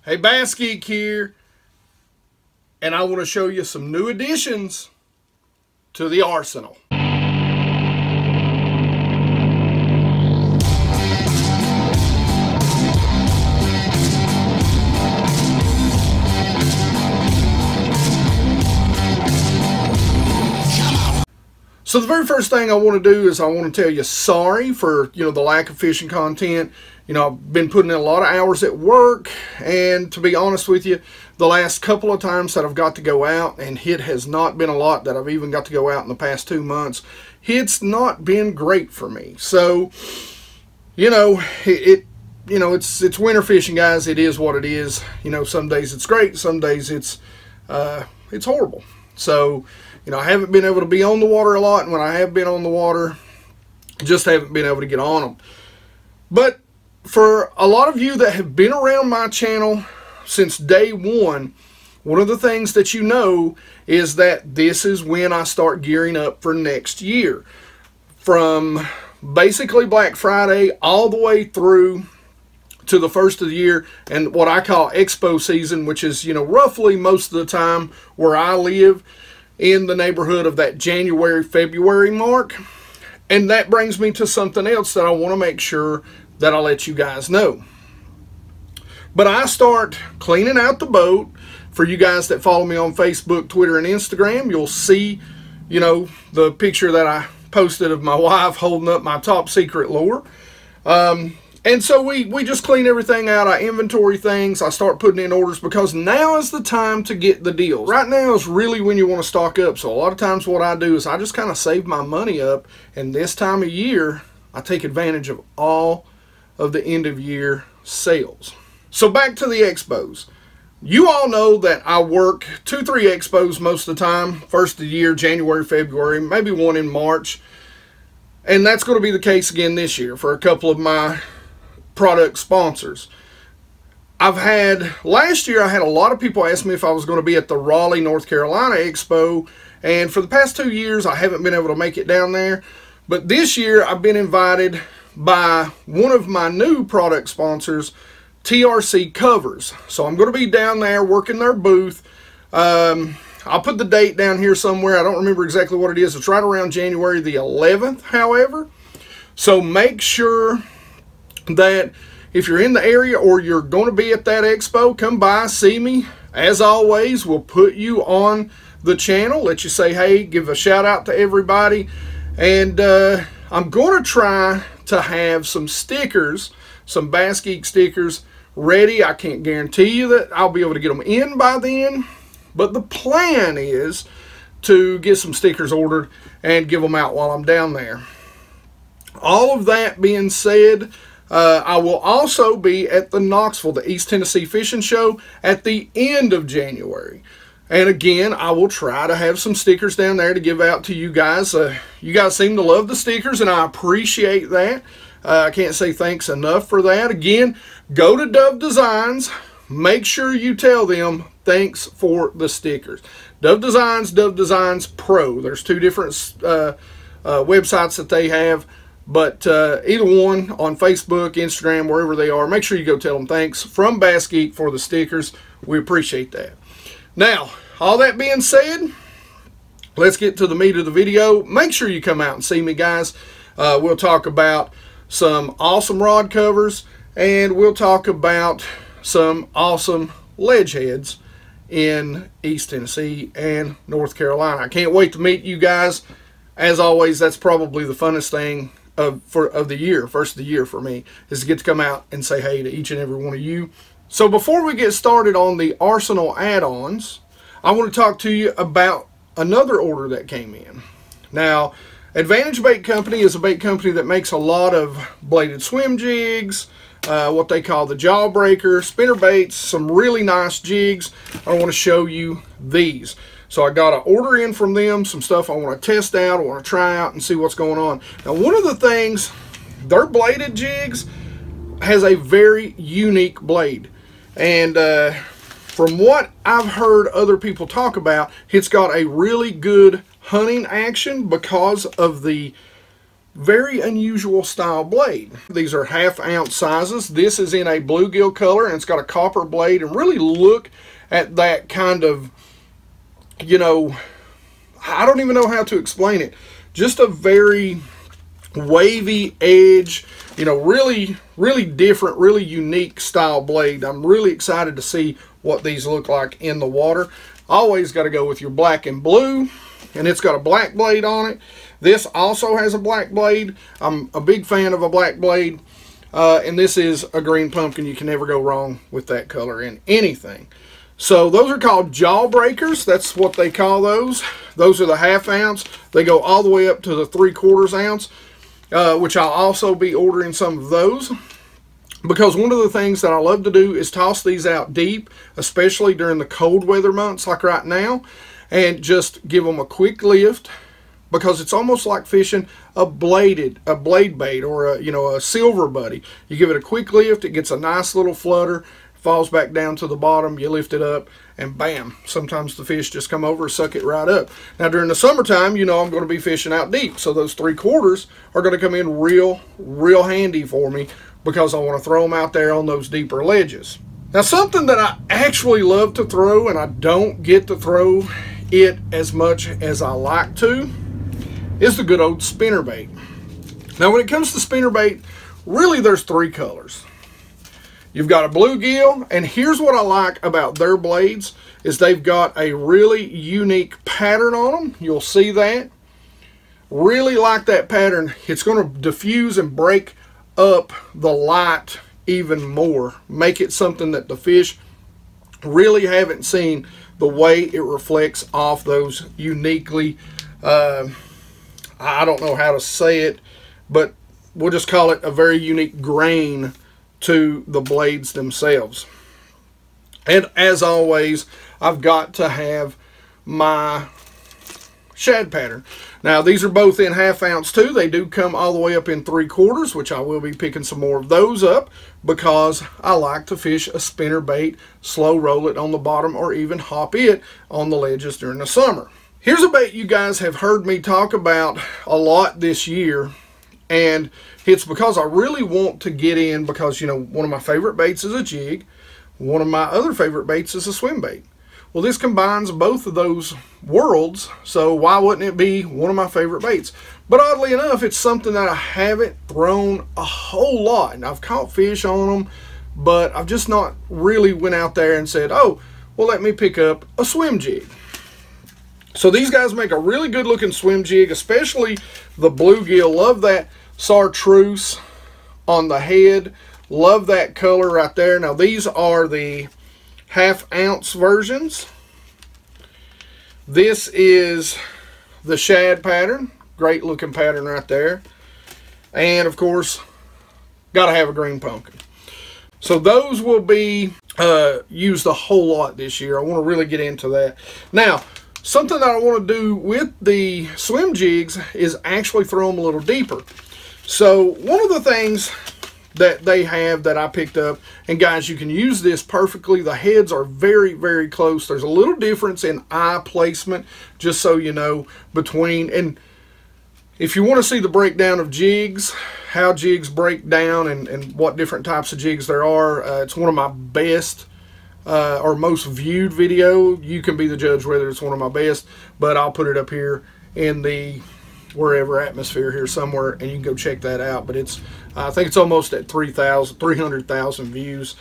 Hey, BassGeek here, and I want to show you some new additions to the arsenal. So the very first thing I want to do is I want to tell you sorry for, the lack of fishing content. I've been putting in a lot of hours at work, and to be honest with you, the last couple of times that I've got to go out, and it has not been a lot that I've even got to go out in the past 2 months, it's not been great for me. So, it's winter fishing, guys. It is what it is. Some days it's great, some days it's horrible. So, I haven't been able to be on the water a lot, and when I have been on the water, just haven't been able to get on them. But for a lot of you that have been around my channel since day one of the things that you know is that this is when I start gearing up for next year. From basically Black Friday all the way through to the first of the year, and what I call Expo season, which is, roughly most of the time where I live, in the neighborhood of that January, February mark. And that brings me to something else that I want to make sure that I let you guys know. But I start cleaning out the boat. For you guys that follow me on Facebook, Twitter, and Instagram, you'll see, the picture that I posted of my wife holding up my top secret lure. And so we just clean everything out. I inventory things. I start putting in orders because now is the time to get the deals. Right now is really when you want to stock up. So a lot of times what I do is I just kind of save my money up. And this time of year, I take advantage of all of the end of year sales. So back to the expos. You all know that I work 2-3 expos most of the time. First of the year, January, February, maybe one in March. And that's going to be the case again this year for a couple of my product sponsors. Last year I had a lot of people ask me if I was going to be at the Raleigh, North Carolina Expo, and for the past 2 years I haven't been able to make it down there. But this year I've been invited by one of my new product sponsors, TRC Covers. So I'm going to be down there working their booth. I'll put the date down here somewhere. I don't remember exactly what it is. It's right around January the 11th, however. So make sure that if you're in the area or you're going to be at that expo, come by, see me. As always, we'll put you on the channel, let you say hey, give a shout out to everybody. And I'm going to try to have some stickers, some BassGeek stickers ready. I can't guarantee you that I'll be able to get them in by then, but the plan is to get some stickers ordered and give them out while I'm down there. All of that being said, I will also be at the Knoxville, the East Tennessee Fishing Show, at the end of January. And again, I will try to have some stickers down there to give out to you guys. You guys seem to love the stickers, and I appreciate that. I can't say thanks enough for that. Again, go to Dove Designs. Make sure you tell them thanks for the stickers. Dove Designs Pro. There's two different websites that they have. But either one, on Facebook, Instagram, wherever they are, make sure you go tell them thanks from BassGeek for the stickers. We appreciate that. Now, all that being said, let's get to the meat of the video. Make sure you come out and see me, guys. We'll talk about some awesome rod covers, and we'll talk about some awesome ledge heads in East Tennessee and North Carolina. I can't wait to meet you guys. As always, that's probably the funnest thing of the year, first of the year for me, is to get to come out and say hey to each and every one of you. So before we get started on the Arsenal add-ons, I want to talk to you about another order that came in. Now, Advantage Bait Company is a bait company that makes a lot of bladed swim jigs, what they call the jawbreaker, spinner baits, some really nice jigs. I want to show you these. So I got an order in from them, some stuff I want to test out, I want to try out and see what's going on. Now, one of the things, their bladed jigs has a very unique blade. And from what I've heard other people talk about, it's got a really good hunting action because of the very unusual style blade. These are 1/2 ounce sizes. This is in a bluegill color, and it's got a copper blade. And really look at that kind of, you know, I don't even know how to explain it. Just a very wavy edge, you know, really different, really unique style blade. I'm really excited to see what these look like in the water. Always got to go with your black and blue, and it's got a black blade on it. This also has a black blade. I'm a big fan of a black blade, and this is a green pumpkin. You can never go wrong with that color in anything. So those are called jawbreakers. That's what they call those. Those are the 1/2 ounce. They go all the way up to the 3/4 ounce, which I'll also be ordering some of those, because one of the things that I love to do is toss these out deep, especially during the cold weather months like right now, and just give them a quick lift, because it's almost like fishing a blade bait, or a silver buddy. You give it a quick lift, it gets a nice little flutter, falls back down to the bottom, you lift it up, and bam, sometimes the fish just come over and suck it right up. Now during the summertime, you know, I'm going to be fishing out deep, so those 3/4 are going to come in real handy for me, because I want to throw them out there on those deeper ledges. Now something that I actually love to throw, and I don't get to throw it as much as I like to, is the good old spinnerbait. Now when it comes to spinnerbait, really there's 3 colors. You've got a bluegill, and here's what I like about their blades, is they've got a really unique pattern on them. You'll see that. Really like that pattern. It's going to diffuse and break up the light even more. Make it something that the fish really haven't seen, the way it reflects off those uniquely, I don't know how to say it, but we'll just call it a very unique grain to the blades themselves. And as always, I've got to have my shad pattern. Now these are both in 1/2 ounce too. They do come all the way up in 3/4, which I will be picking some more of those up, because I like to fish a spinner bait, slow roll it on the bottom, or even hop it on the ledges during the summer. Here's a bait you guys have heard me talk about a lot this year, and it's because I really want to get in, because, you know, one of my favorite baits is a jig. One of my other favorite baits is a swim bait. Well, this combines both of those worlds, so why wouldn't it be one of my favorite baits? But oddly enough, it's something that I haven't thrown a whole lot, and I've caught fish on them, but I've just not really went out there and said, oh, well, let me pick up a swim jig. So these guys make a really good looking swim jig, especially the bluegill. Love that chartreuse on the head. Love that color right there. Now these are the 1/2 ounce versions. This is the shad pattern. Great looking pattern right there. And of course, got to have a green pumpkin. So those will be used a whole lot this year. I want to really get into that. Now, something that I want to do with the swim jigs is actually throw them a little deeper. So one of the things that they have that I picked up, and guys, you can use this perfectly. The heads are very close. There's a little difference in eye placement, just so you know, between, and if you want to see the breakdown of jigs, how jigs break down, and what different types of jigs there are, it's one of my best or most viewed video. You can be the judge whether it's one of my best, but I'll put it up here in the wherever atmosphere here somewhere, and you can go check that out. But it's, I think it's almost at 300,000 views.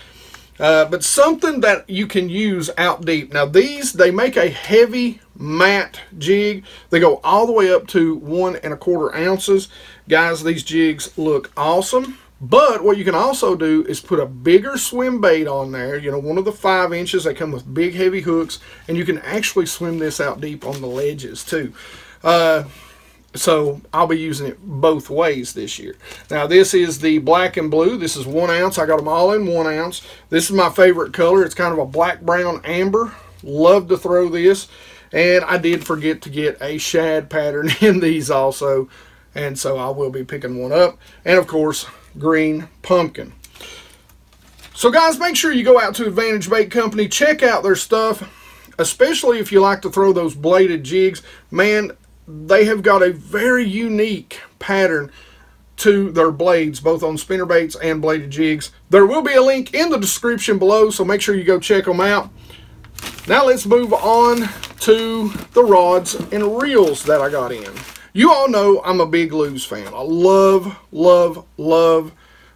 But something that you can use out deep. Now these, they make a heavy matte jig. They go all the way up to 1 1/4 ounces. Guys, these jigs look awesome. But what you can also do is put a bigger swim bait on there, you know, one of the 5 inches. They come with big heavy hooks, and you can actually swim this out deep on the ledges too. So I'll be using it both ways this year. Now this is the black and blue. This is 1 ounce. I got them all in 1 ounce. This is my favorite color. It's kind of a black, brown, amber. Love to throw this. And I did forget to get a shad pattern in these also. And so I will be picking one up. And of course, green pumpkin. So guys, make sure you go out to Advantage Bait Company. Check out their stuff. Especially if you like to throw those bladed jigs. Man, they have got a very unique pattern to their blades, both on spinnerbaits and bladed jigs. There will be a link in the description below, so make sure you go check them out. Now let's move on to the rods and reels that I got in. You all know I'm a big Lew's fan. I love, love, love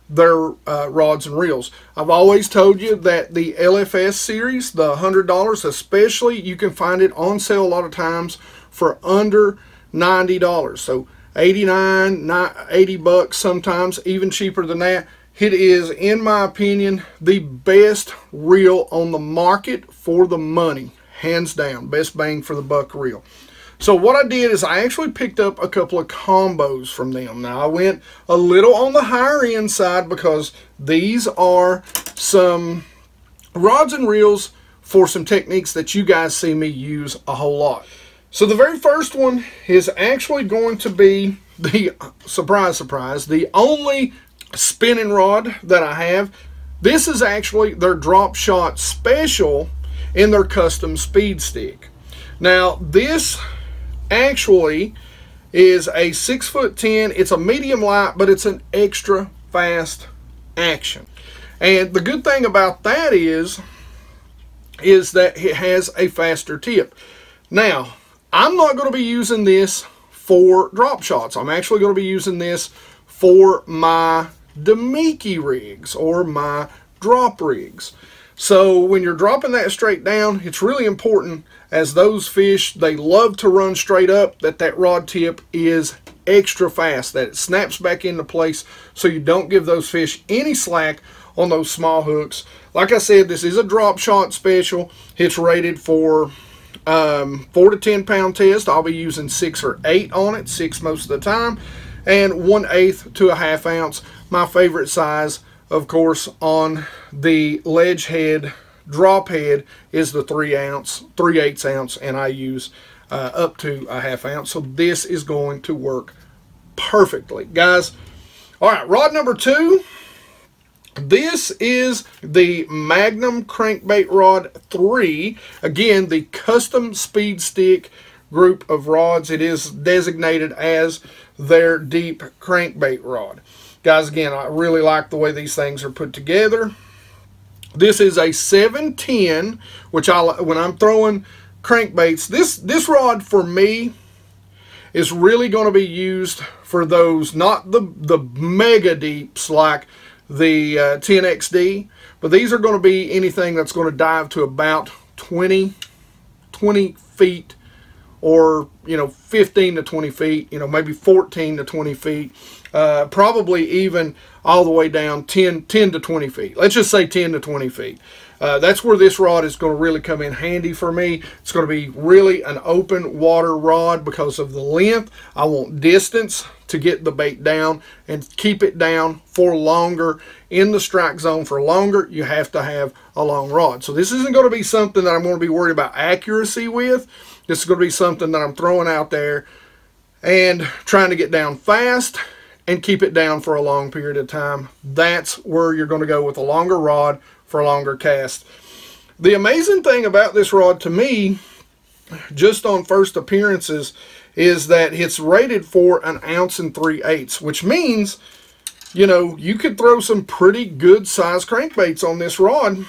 their rods and reels. I've always told you that the LFS series, the $100 especially, you can find it on sale a lot of times for under $90. So 89, 80 bucks sometimes, even cheaper than that. It is, in my opinion, the best reel on the market for the money. Hands down, best bang for the buck reel. So what I did is I actually picked up a couple of combos from them. Now I went a little on the higher end side because these are some rods and reels for some techniques that you guys see me use a whole lot. So the very first one is actually going to be the, surprise, surprise, the only spinning rod that I have. This is actually their drop shot special in their custom speed stick. Now this actually is a 6'10". It's a medium light, but it's an extra fast action. And the good thing about that is that it has a faster tip. Now, I'm not going to be using this for drop shots. I'm actually going to be using this for my Demiki rigs or my drop rigs. So when you're dropping that straight down, it's really important, as those fish, they love to run straight up, that rod tip is extra fast, that it snaps back into place so you don't give those fish any slack on those small hooks. Like I said, this is a drop shot special. It's rated for 4 to 10 pound test. I'll be using 6 or 8 on it, 6 most of the time, and 1/8 to a ½ ounce. My favorite size, of course, on the ledge head, drop head, is the 3/8 ounce, and I use up to a ½ ounce. So this is going to work perfectly, guys. All right, rod number 2. This is the Magnum Crankbait Rod 3. Again, the custom speed stick group of rods. It is designated as their deep crankbait rod. Guys, again, I really like the way these things are put together. This is a 710, which when I'm throwing crankbaits, this rod for me is really going to be used for those, not the mega deeps like the 10XD, but these are going to be anything that's going to dive to about 20 feet, or 15 to 20 feet, maybe 14 to 20 feet, probably even all the way down 10 to 20 feet. Let's just say 10 to 20 feet. That's where this rod is going to really come in handy for me. It's going to be really an open water rod because of the length. I want distance to get the bait down and keep it down for longer in the strike zone for longer. You have to have a long rod. So this isn't going to be something that I'm going to be worried about accuracy with. This is going to be something that I'm throwing out there and trying to get down fast and keep it down for a long period of time. That's where you're going to go with a longer rod for a longer cast. The amazing thing about this rod to me, just on first appearances, is that it's rated for 1 3/8 ounces, which means, you could throw some pretty good size crankbaits on this rod,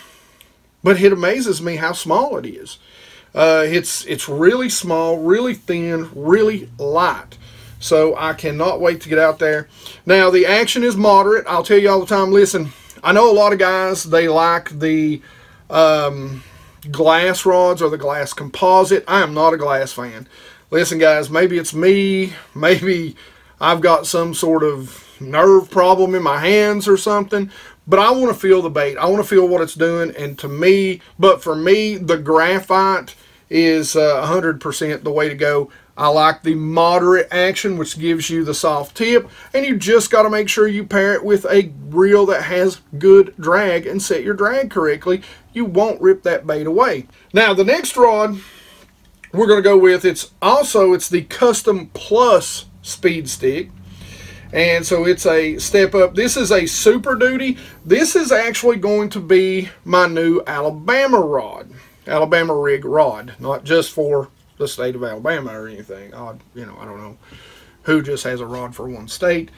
but it amazes me how small it is. It's really small, really thin, really light. So I cannot wait to get out there. Now, the action is moderate. I'll tell you all the time, listen, I know a lot of guys, they like the glass rods or the glass composite. I am not a glass fan. Listen, guys, maybe it's me. Maybe I've got some sort of nerve problem in my hands or something. But I want to feel the bait. I want to feel what it's doing. And for me, the graphite is 100% the way to go. I like the moderate action, which gives you the soft tip. And you just got to make sure you pair it with a reel that has good drag and set your drag correctly. You won't rip that bait away. Now, the next rod we're going to go with, it's the Custom Plus Speed Stick. And so it's a step up. This is a Super Duty. This is actually going to be my new Alabama rod. Alabama rig rod. Not just for the state of Alabama or anything. I don't know who just has a rod for one state.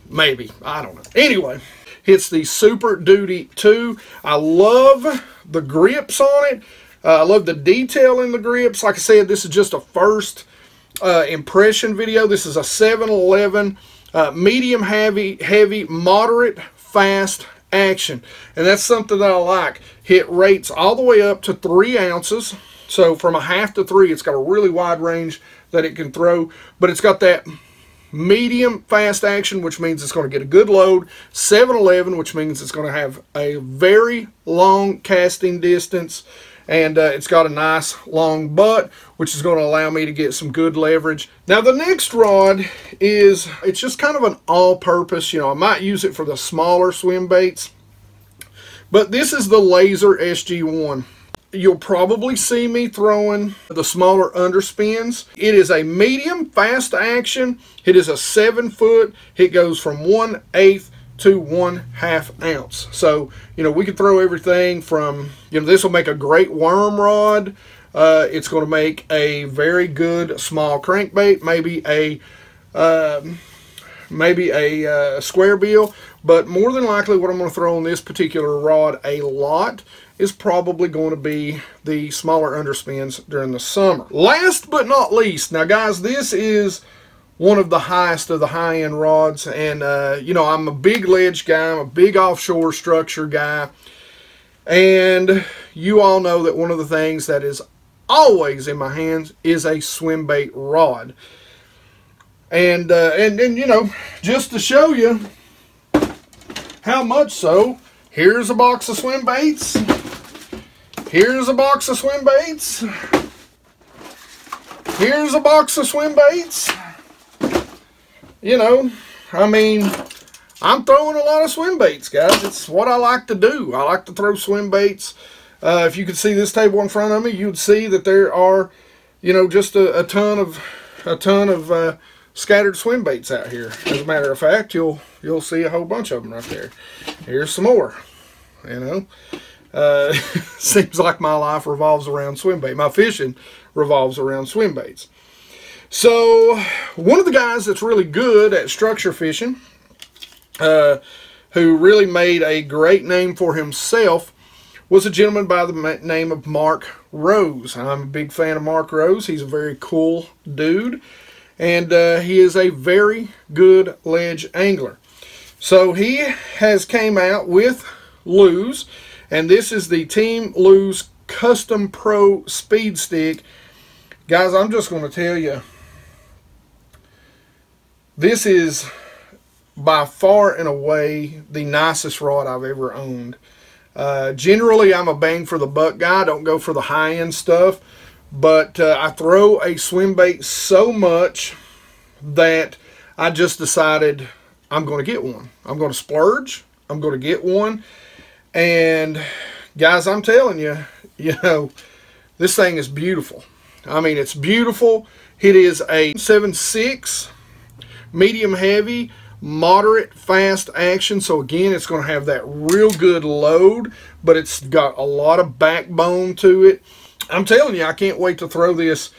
Maybe. I don't know. Anyway, it's the Super Duty 2. I love the grips on it. I love the detail in the grips. Like I said, this is just a first impression video. This is a 711 medium heavy, moderate, fast action. And that's something that I like. It rates all the way up to 3 ounces. So from a half to 3, it's got a really wide range that it can throw. But it's got that medium fast action, which means it's going to get a good load. 711, which means it's going to have a very long casting distance. And it's got a nice long butt, which is going to allow me to get some good leverage. Now the next rod is, it's just kind of an all-purpose, you know, I might use it for the smaller swim baits. But this is the Laser SG1. You'll probably see me throwing the smaller underspins. It is a medium fast action. It is a 7-foot. It goes from 1/8 to 1/2 ounce. So, you know, we can throw everything from, you know, this will make a great worm rod. It's going to make a very good small crankbait, maybe a square bill. But more than likely what I'm going to throw on this particular rod a lot is probably going to be the smaller underspins during the summer. Last but not least, now guys, this is one of the highest of the high-end rods, and you know, I'm a big ledge guy, I'm a big offshore structure guy, and you all know that one of the things that is always in my hands is a swim bait rod. And you know, just to show you how much so, here's a box of swim baits. Here's a box of swim baits. Here's a box of swim baits. You know, I mean, I'm throwing a lot of swim baits, guys. It's what I like to do. I like to throw swim baits. If you could see this table in front of me, you'd see that there are, you know, just a ton of scattered swim baits out here. As a matter of fact, you'll see a whole bunch of them right there. Here's some more. You know, seems like my life revolves around swim bait. My fishing revolves around swim baits. So one of the guys that's really good at structure fishing, who really made a great name for himself, was a gentleman by the name of Mark Rose. I'm a big fan of Mark Rose. He's a very cool dude, and he is a very good ledge angler. So he has came out with Lew's, and this is the Team Lew's Custom Pro Speed Stick. Guys, I'm just going to tell you, this is by far and away the nicest rod I've ever owned. Generally, I'm a bang for the buck guy. I don't go for the high-end stuff. But I throw a swim bait so much that I just decided I'm going to get one. I'm going to splurge. I'm going to get one. And guys, I'm telling you, you know, this thing is beautiful. I mean, it's beautiful. It is a 7.6 medium heavy, moderate fast action. So again, it's going to have that real good load, but it's got a lot of backbone to it. I'm telling you, I can't wait to throw this.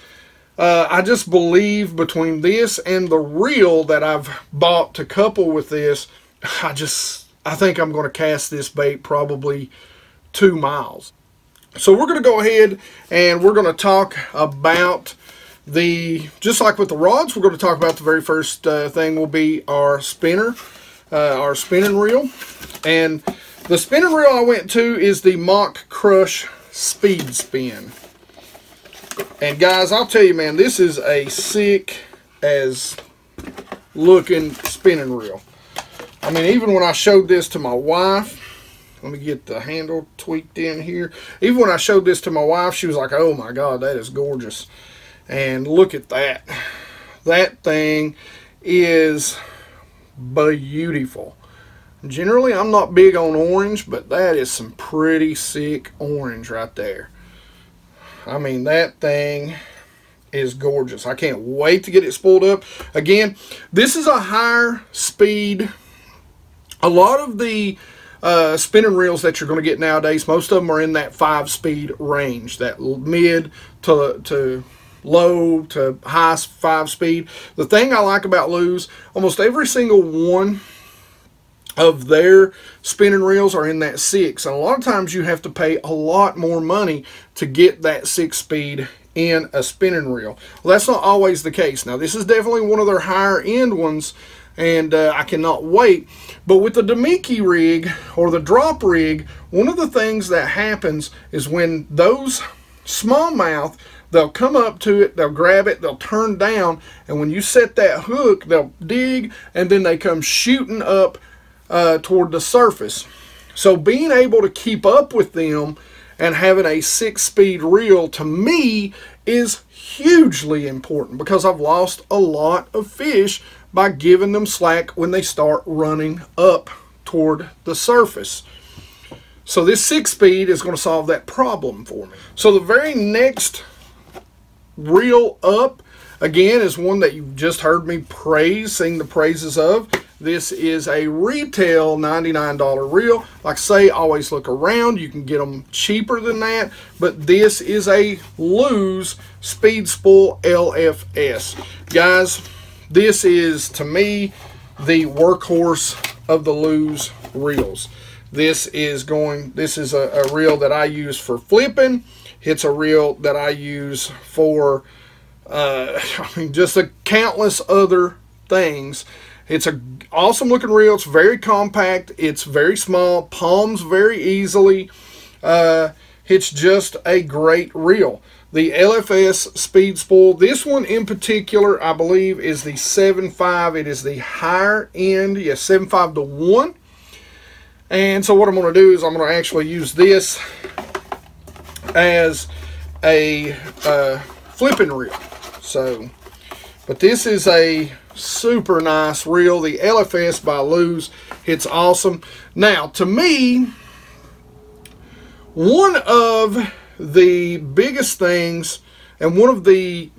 I just believe between this and the reel that I've bought to couple with this, I think I'm going to cast this bait probably 2 miles. So we're going to go ahead and we're going to talk about just like with the rods, we're going to talk about the very first thing will be our spinner, our spinning reel. And the spinning reel I went to is the Mach Crush Speed Spin. And guys, I'll tell you, man, this is a sick as looking spinning reel. I mean, even when I showed this to my wife, let me get the handle tweaked in here. Even when I showed this to my wife, she was like, oh my God, that is gorgeous. And look at that. That thing is beautiful. Generally, I'm not big on orange, but that is some pretty sick orange right there. I mean, that thing is gorgeous. I can't wait to get it spooled up. Again, this is a higher speed. A lot of the spinning reels that you're going to get nowadays, most of them are in that 5-speed range, that mid to low to high 5-speed. The thing I like about Lew's, almost every single one of their spinning reels are in that 6. And a lot of times you have to pay a lot more money to get that 6-speed in a spinning reel. Well, that's not always the case. Now, this is definitely one of their higher end ones, and I cannot wait. But with the Demiki rig or the drop rig, one of the things that happens is when those smallmouth, they'll come up to it, they'll grab it, they'll turn down, and when you set that hook, they'll dig, and then they come shooting up toward the surface. So being able to keep up with them and having a 6-speed reel, to me, is hugely important, because I've lost a lot of fish by giving them slack when they start running up toward the surface. So this 6-speed is going to solve that problem for me. So the very next reel up, again, is one that you've just heard me sing the praises of. This is a retail $99 reel. Like I say, always look around. You can get them cheaper than that. But this is a Lew's Speed Spool LFS. Guys, this is, to me, the workhorse of the Lew's reels. This is a reel that I use for flipping. It's a reel that I use for just a countless other things. It's an awesome looking reel. It's very compact. It's very small. Palms very easily. It's just a great reel. The LFS Speed Spool. This one in particular, I believe, is the 7.5. It is the higher end. Yes, 7.5 to 1. And so what I'm going to do is I'm going to actually use this as a flipping reel. So, but this is a super nice reel. The LFS by Lew's. It's awesome. Now, to me, one of the biggest things, and one of the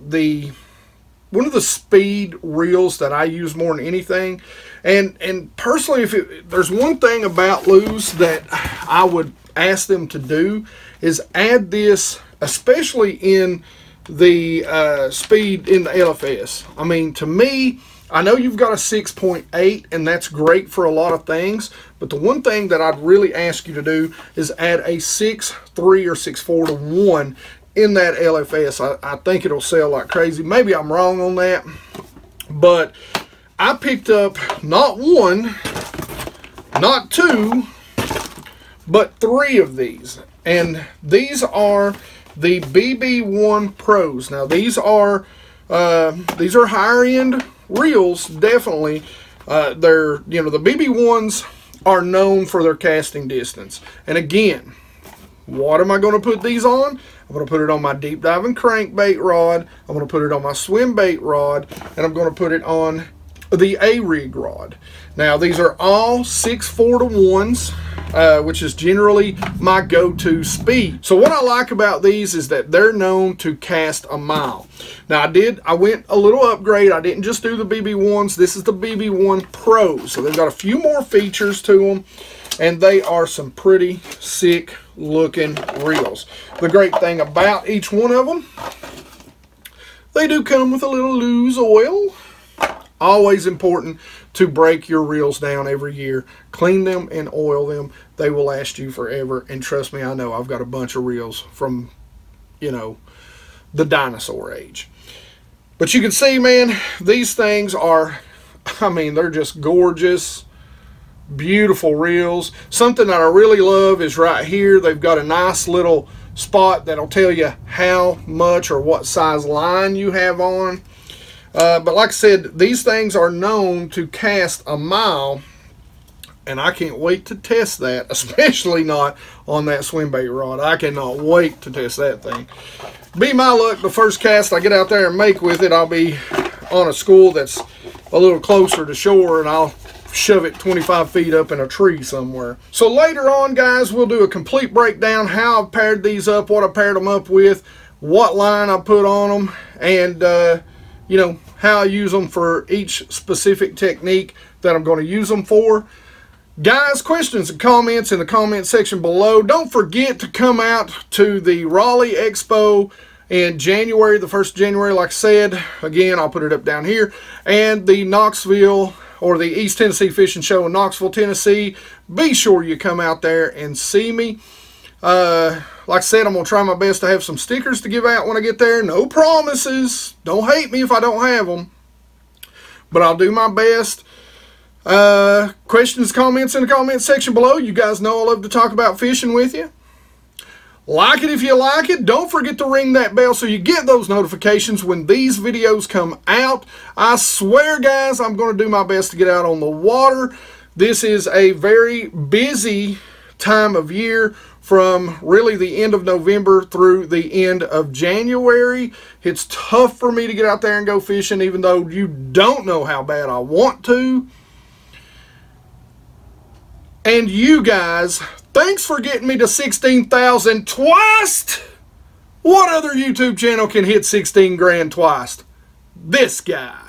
speed reels that I use more than anything, and personally, there's one thing about Lew's that I would ask them to do, is add this, especially in the speed in the LFS. I mean, to me, I know you've got a 6.8, and that's great for a lot of things, but the one thing that I'd really ask you to do is add a 6.3 or 6.4 to 1 in that LFS. I think it'll sell like crazy. Maybe I'm wrong on that, but I picked up not 1, not 2, but 3 of these, and these are the BB1 Pros. Now these are higher end reels, definitely. They're, you know, the BB1s are known for their casting distance. And again, what am I going to put these on? I'm going to put it on my deep diving crankbait rod. I'm going to put it on my swim bait rod, and I'm going to put it on the A-rig rod. Now these are all 6.4 to 1s, which is generally my go-to speed. So what I like about these is that they're known to cast a mile. Now I went a little upgrade. I didn't just do the BB1s. This is the BB1 Pro. So they've got a few more features to them, and they are some pretty sick looking reels. The great thing about each one of them, they do come with a little Lew's oil. Always important to break your reels down every year. Clean them and oil them. They will last you forever. And trust me, I know I've got a bunch of reels from, you know, the dinosaur age. But you can see, man, these things are, I mean, they're just gorgeous, beautiful reels. Something that I really love is right here. They've got a nice little spot that'll tell you how much or what size line you have on. But like I said, these things are known to cast a mile, and I can't wait to test that, especially not on that swim bait rod. I cannot wait to test that thing. Be my luck, the first cast I get out there and make with it, I'll be on a school that's a little closer to shore, and I'll shove it 25 feet up in a tree somewhere. So later on, guys, we'll do a complete breakdown, how I paired these up, what I paired them up with, what line I put on them, and you know, how I use them for each specific technique that I'm going to use them for. Guys, questions and comments in the comment section below. Don't forget to come out to the Raleigh Expo in January, the 1st of January, like I said. Again, I'll put it up down here. And the Knoxville or the East Tennessee Fishing Show in Knoxville, Tennessee, be sure you come out there and see me. Like I said, I'm going to try my best to have some stickers to give out when I get there. No promises. Don't hate me if I don't have them. But I'll do my best. Questions, comments in the comment section below. You guys know I love to talk about fishing with you. Like it if you like it. Don't forget to ring that bell so you get those notifications when these videos come out. I swear, guys, I'm going to do my best to get out on the water. This is a very busy time of year from really the end of November through the end of January. It's tough for me to get out there and go fishing, even though you don't know how bad I want to. And you guys, thanks for getting me to 16,000 twice. What other YouTube channel can hit 16 grand twice? This guy.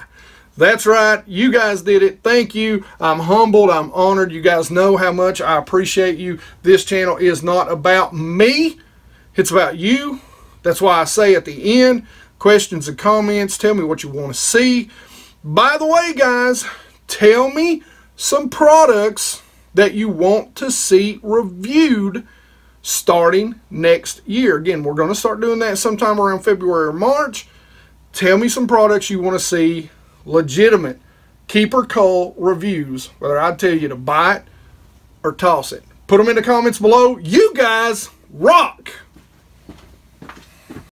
That's right. You guys did it. Thank you. I'm humbled. I'm honored. You guys know how much I appreciate you. This channel is not about me. It's about you. That's why I say at the end, questions and comments. Tell me what you want to see. By the way, guys, tell me some products that you want to see reviewed starting next year. Again, we're going to start doing that sometime around February or March. Tell me some products you want to see legitimate keeper cull reviews, whether I tell you to buy it or toss it. Put them in the comments below. You guys rock!